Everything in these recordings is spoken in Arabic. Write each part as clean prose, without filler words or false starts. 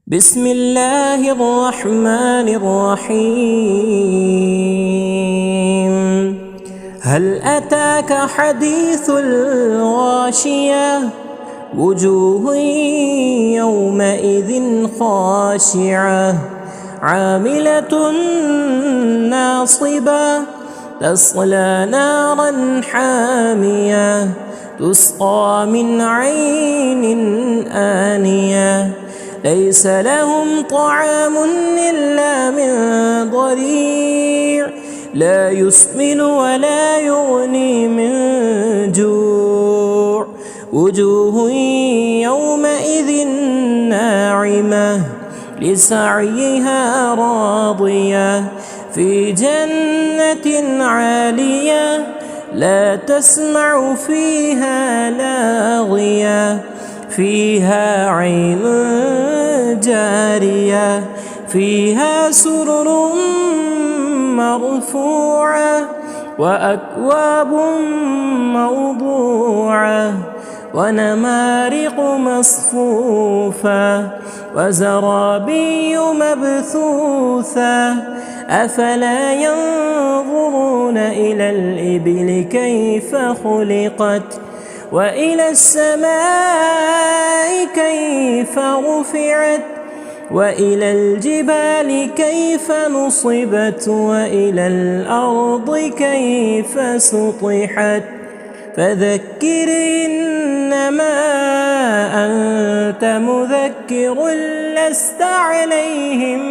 بسم الله الرحمن الرحيم. هل أتاك حديث الغاشية؟ وجوه يومئذ خاشعة عاملة ناصبة تصلى نارا حامية تسقى من عين آنية ليس لهم طعام إلا من ضريع لا يسمن ولا يغني من جوع وجوه يومئذ ناعمة لسعيها راضية في جنة عالية لا تسمع فيها لاغية فيها عين جارية فيها سرر مرفوعة وأكواب موضوعة ونمارق مصفوفة وزرابي مبثوثة أفلا ينظرون إلى الإبل كيف خلقت وإلى السماء كيف رفعت وإلى الجبال كيف نصبت وإلى الأرض كيف سطحت فذكر إنما أنت مذكر لست عليهم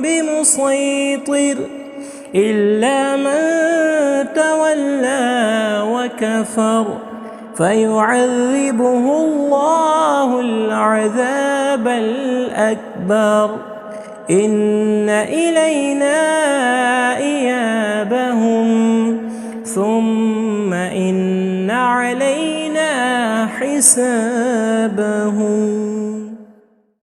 بمسيطر إلا من تولى وكفر فيعذبه الله العذاب الأكبر إن إلينا إيابهم ثم إن علينا حسابهم.